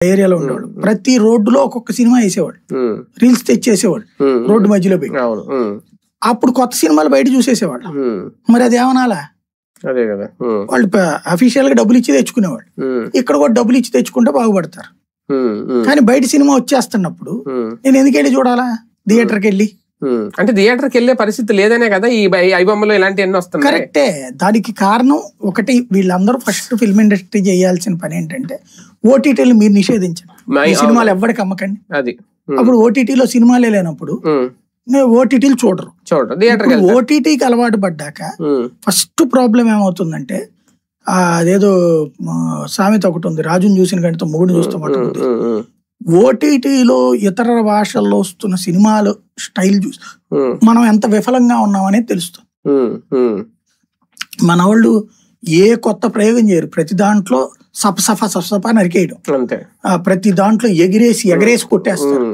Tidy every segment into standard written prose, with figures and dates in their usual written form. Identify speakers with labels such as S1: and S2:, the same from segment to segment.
S1: ఏరియాలో ఉండేవాడు. ప్రతి రోడ్డులో ఒక్కొక్క సినిమా వేసేవాడు, రీల్స్ తెచ్చేసేవాడు రోడ్డు మధ్యలో పెట్టి. అప్పుడు కొత్త సినిమాలు బయట చూసేసేవాళ్ళు. మరి అది ఏమనాలా?
S2: అదే కదా,
S1: వాళ్ళు అఫీషియల్ గా డబ్బులు ఇచ్చి తెచ్చుకునేవాళ్ళు. ఇక్కడ కూడా డబ్బులు ఇచ్చి తెచ్చుకుంటే బాగుపడతారు. కానీ బయట సినిమా వచ్చేస్తున్నప్పుడు నేను ఎందుకు వెళ్ళి చూడాలా థియేటర్కి వెళ్ళి?
S2: అంటే థియేటర్కి వెళ్ళే పరిస్థితి లేదనే కదా ఈ ఐబొమ్మలో ఇలాంటి ఎన్ని వస్తున్నాయి.
S1: కరెక్టే. దానికి కారణం ఒకటి, వీళ్ళందరూ ఫస్ట్ ఫిల్మ్ ఇండస్ట్రీ చేయాల్సిన పని ఏంటంటే ఓటీటీలు మీరు నిషేధించండి, ఈ సినిమాలు ఎవ్వడికి అమ్మకండి.
S2: అది
S1: అప్పుడు ఓటీటీలో సినిమాలే లేనప్పుడు ఓటీటీలు చూడరు. ఓటీటీకి అలవాటు పడ్డాక ఫస్ట్ ప్రాబ్లం ఏమవుతుందంటే, అదేదో సామెత ఒకటి ఉంది, రాజుని చూసిన గంటతో మొగుడు చూస్తామంటుంది. ఓటీటీలో ఇతర భాషల్లో వస్తున్న సినిమాలు స్టైల్ చూసి మనం ఎంత విఫలంగా ఉన్నామనేది తెలుస్తుంది. మన వాళ్ళు ఏ కొత్త ప్రయోగం చేయరు, ప్రతి దాంట్లో సపసపా నరికేయడం, ప్రతి దాంట్లో ఎగరేసి కొట్టేస్తారు,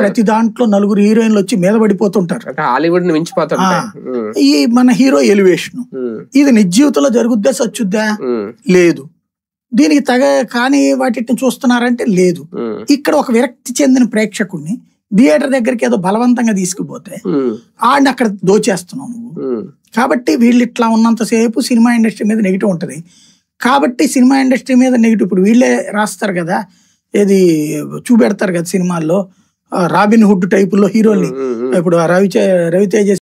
S1: ప్రతి దాంట్లో నలుగురు హీరోయిన్లు వచ్చి మీద పడిపోతుంటారు,
S2: హాలీవుడ్ ని మించిపోతారు.
S1: ఈ మన హీరో ఎలివేషన్ ఇది నిజ జీవితంలో జరుగుద్దా, సచ్చుద్దా? లేదు. దీనికి కానీ వాటిని చూస్తున్నారంటే లేదు. ఇక్కడ ఒక విరక్తి చెందిన ప్రేక్షకుడిని థియేటర్ దగ్గరికి ఏదో బలవంతంగా తీసుకుపోతే ఆడిని అక్కడ దోచేస్తున్నావు నువ్వు. కాబట్టి వీళ్ళు ఇట్లా ఉన్నంతసేపు సినిమా ఇండస్ట్రీ మీద నెగిటివ్ ఉంటది. కాబట్టి సినిమా ఇండస్ట్రీ మీద నెగిటివ్ ఇప్పుడు వీళ్ళే రాస్తారు కదా, ఏది చూపెడతారు కదా సినిమాల్లో రాబిన్ హుడ్ టైపుల్లో హీరోల్ని. ఇప్పుడు రవితేజ